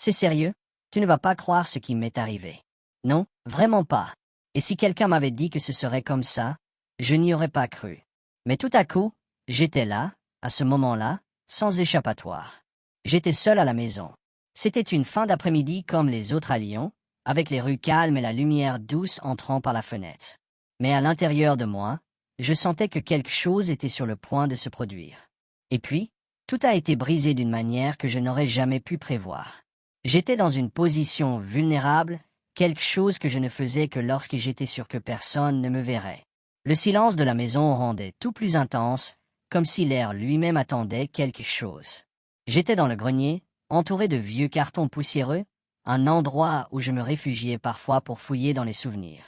C'est sérieux? Tu ne vas pas croire ce qui m'est arrivé. Non, vraiment pas. Et si quelqu'un m'avait dit que ce serait comme ça, je n'y aurais pas cru. Mais tout à coup, j'étais là, à ce moment-là, sans échappatoire. J'étais seul à la maison. C'était une fin d'après-midi comme les autres à Lyon, avec les rues calmes et la lumière douce entrant par la fenêtre. Mais à l'intérieur de moi, je sentais que quelque chose était sur le point de se produire. Et puis, tout a été brisé d'une manière que je n'aurais jamais pu prévoir. J'étais dans une position vulnérable, quelque chose que je ne faisais que lorsque j'étais sûr que personne ne me verrait. Le silence de la maison rendait tout plus intense, comme si l'air lui-même attendait quelque chose. J'étais dans le grenier, entouré de vieux cartons poussiéreux, un endroit où je me réfugiais parfois pour fouiller dans les souvenirs.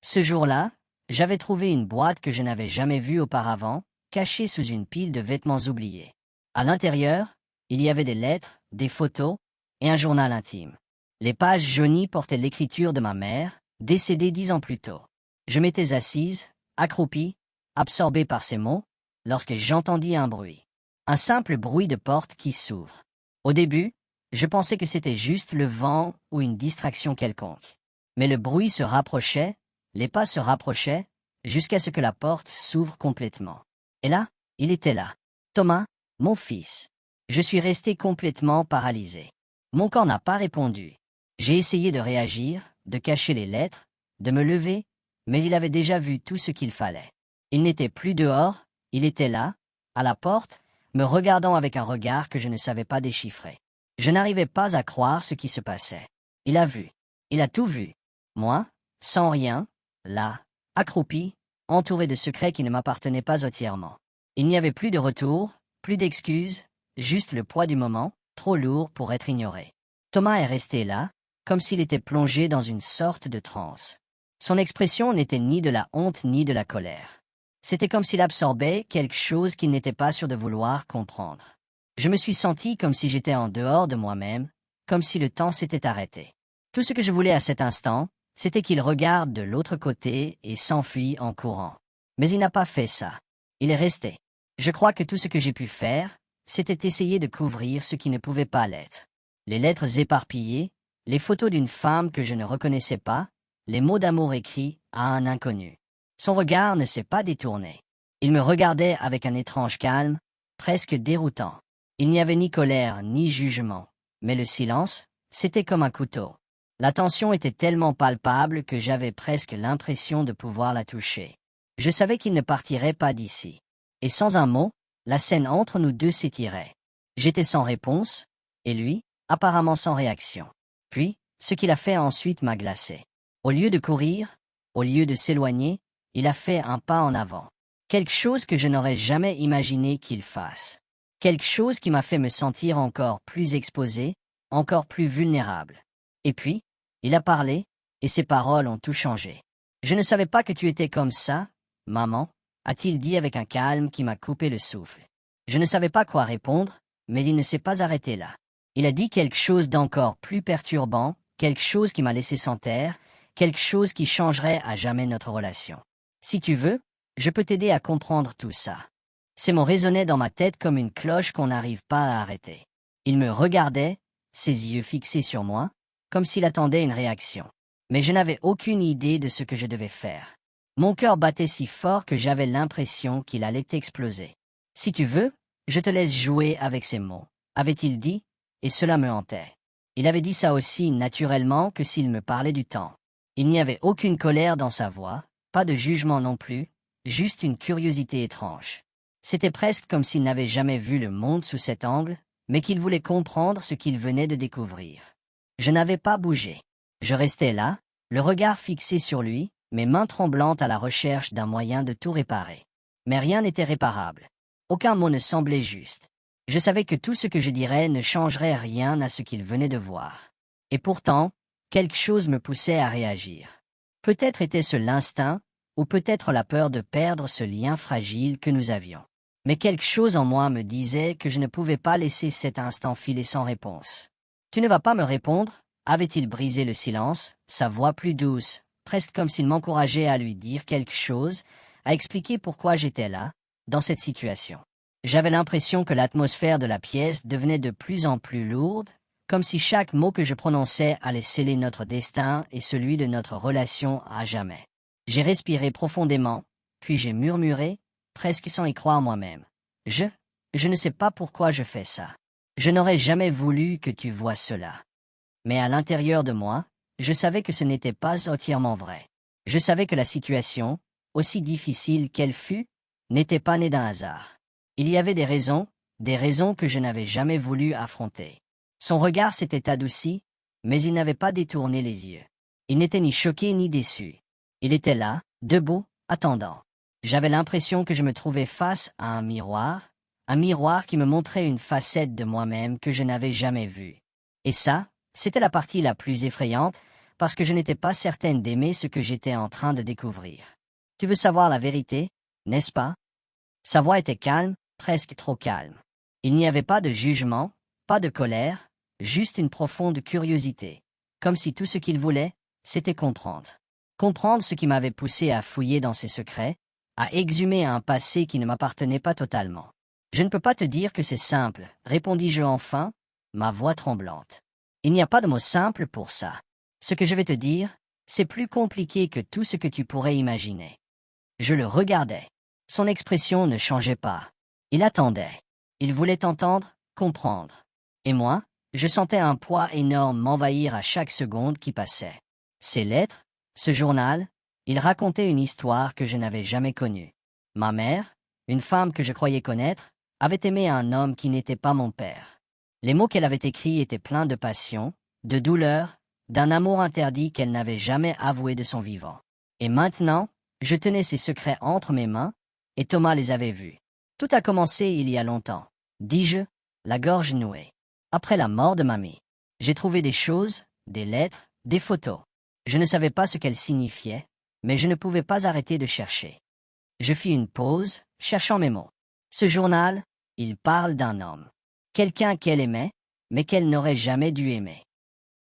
Ce jour-là, j'avais trouvé une boîte que je n'avais jamais vue auparavant, cachée sous une pile de vêtements oubliés. À l'intérieur, il y avait des lettres, des photos et un journal intime. Les pages jaunies portaient l'écriture de ma mère, décédée 10 ans plus tôt. Je m'étais assise, accroupie, absorbée par ces mots, lorsque j'entendis un bruit. Un simple bruit de porte qui s'ouvre. Au début, je pensais que c'était juste le vent ou une distraction quelconque. Mais le bruit se rapprochait, les pas se rapprochaient, jusqu'à ce que la porte s'ouvre complètement. Et là, il était là. Thomas, mon fils. Je suis resté complètement paralysé. Mon corps n'a pas répondu. J'ai essayé de réagir, de cacher les lettres, de me lever, mais il avait déjà vu tout ce qu'il fallait. Il n'était plus dehors, il était là, à la porte, me regardant avec un regard que je ne savais pas déchiffrer. Je n'arrivais pas à croire ce qui se passait. Il a vu. Il a tout vu. Moi, sans rien, là, accroupi, entouré de secrets qui ne m'appartenaient pas entièrement. Il n'y avait plus de retour, plus d'excuses, juste le poids du moment, trop lourd pour être ignoré. Thomas est resté là, comme s'il était plongé dans une sorte de transe. Son expression n'était ni de la honte ni de la colère. C'était comme s'il absorbait quelque chose qu'il n'était pas sûr de vouloir comprendre. Je me suis senti comme si j'étais en dehors de moi-même, comme si le temps s'était arrêté. Tout ce que je voulais à cet instant, c'était qu'il regarde de l'autre côté et s'enfuit en courant. Mais il n'a pas fait ça. Il est resté. Je crois que tout ce que j'ai pu faire, c'était essayer de couvrir ce qui ne pouvait pas l'être. Les lettres éparpillées, les photos d'une femme que je ne reconnaissais pas, les mots d'amour écrits à un inconnu. Son regard ne s'est pas détourné. Il me regardait avec un étrange calme, presque déroutant. Il n'y avait ni colère ni jugement, mais le silence, c'était comme un couteau. La tension était tellement palpable que j'avais presque l'impression de pouvoir la toucher. Je savais qu'il ne partirait pas d'ici. Et sans un mot, la scène entre nous deux s'étirait. J'étais sans réponse, et lui, apparemment sans réaction. Puis, ce qu'il a fait ensuite m'a glacé. Au lieu de courir, au lieu de s'éloigner, il a fait un pas en avant. Quelque chose que je n'aurais jamais imaginé qu'il fasse. Quelque chose qui m'a fait me sentir encore plus exposé, encore plus vulnérable. Et puis, il a parlé, et ses paroles ont tout changé. « Je ne savais pas que tu étais comme ça, maman », a-t-il dit avec un calme qui m'a coupé le souffle. Je ne savais pas quoi répondre, mais il ne s'est pas arrêté là. Il a dit quelque chose d'encore plus perturbant, quelque chose qui m'a laissé sans terre, quelque chose qui changerait à jamais notre relation. Si tu veux, je peux t'aider à comprendre tout ça. Ces mots résonnaient dans ma tête comme une cloche qu'on n'arrive pas à arrêter. Il me regardait, ses yeux fixés sur moi, comme s'il attendait une réaction. Mais je n'avais aucune idée de ce que je devais faire. Mon cœur battait si fort que j'avais l'impression qu'il allait exploser. « Si tu veux, je te laisse jouer avec ces mots », avait-il dit, et cela me hantait. Il avait dit ça aussi naturellement que s'il me parlait du temps. Il n'y avait aucune colère dans sa voix, pas de jugement non plus, juste une curiosité étrange. C'était presque comme s'il n'avait jamais vu le monde sous cet angle, mais qu'il voulait comprendre ce qu'il venait de découvrir. Je n'avais pas bougé. Je restais là, le regard fixé sur lui, mes mains tremblantes à la recherche d'un moyen de tout réparer. Mais rien n'était réparable. Aucun mot ne semblait juste. Je savais que tout ce que je dirais ne changerait rien à ce qu'il venait de voir. Et pourtant, quelque chose me poussait à réagir. Peut-être était-ce l'instinct, ou peut-être la peur de perdre ce lien fragile que nous avions. Mais quelque chose en moi me disait que je ne pouvais pas laisser cet instant filer sans réponse. « Tu ne vas pas me répondre ?» avait-il brisé le silence, sa voix plus douce, presque comme s'il m'encourageait à lui dire quelque chose, à expliquer pourquoi j'étais là, dans cette situation. J'avais l'impression que l'atmosphère de la pièce devenait de plus en plus lourde, comme si chaque mot que je prononçais allait sceller notre destin et celui de notre relation à jamais. J'ai respiré profondément, puis j'ai murmuré, presque sans y croire moi-même. Je ne sais pas pourquoi je fais ça. Je n'aurais jamais voulu que tu vois cela. Mais à l'intérieur de moi, je savais que ce n'était pas entièrement vrai. Je savais que la situation, aussi difficile qu'elle fût, n'était pas née d'un hasard. Il y avait des raisons que je n'avais jamais voulu affronter. Son regard s'était adouci, mais il n'avait pas détourné les yeux. Il n'était ni choqué ni déçu. Il était là, debout, attendant. J'avais l'impression que je me trouvais face à un miroir qui me montrait une facette de moi-même que je n'avais jamais vue. Et ça, c'était la partie la plus effrayante, parce que je n'étais pas certaine d'aimer ce que j'étais en train de découvrir. Tu veux savoir la vérité, n'est-ce pas? Sa voix était calme, presque trop calme. Il n'y avait pas de jugement, pas de colère, juste une profonde curiosité, comme si tout ce qu'il voulait, c'était comprendre. Comprendre ce qui m'avait poussé à fouiller dans ses secrets, à exhumer un passé qui ne m'appartenait pas totalement. Je ne peux pas te dire que c'est simple, répondis-je enfin, ma voix tremblante. Il n'y a pas de mot simple pour ça. Ce que je vais te dire, c'est plus compliqué que tout ce que tu pourrais imaginer. Je le regardais. Son expression ne changeait pas. Il attendait. Il voulait entendre, comprendre. Et moi, je sentais un poids énorme m'envahir à chaque seconde qui passait. Ces lettres, ce journal, il racontait une histoire que je n'avais jamais connue. Ma mère, une femme que je croyais connaître, avait aimé un homme qui n'était pas mon père. Les mots qu'elle avait écrits étaient pleins de passion, de douleur, d'un amour interdit qu'elle n'avait jamais avoué de son vivant. Et maintenant, je tenais ces secrets entre mes mains, et Thomas les avait vus. Tout a commencé il y a longtemps, dis-je, la gorge nouée. Après la mort de mamie, j'ai trouvé des choses, des lettres, des photos. Je ne savais pas ce qu'elles signifiaient, mais je ne pouvais pas arrêter de chercher. Je fis une pause, cherchant mes mots. Ce journal, il parle d'un homme. Quelqu'un qu'elle aimait, mais qu'elle n'aurait jamais dû aimer.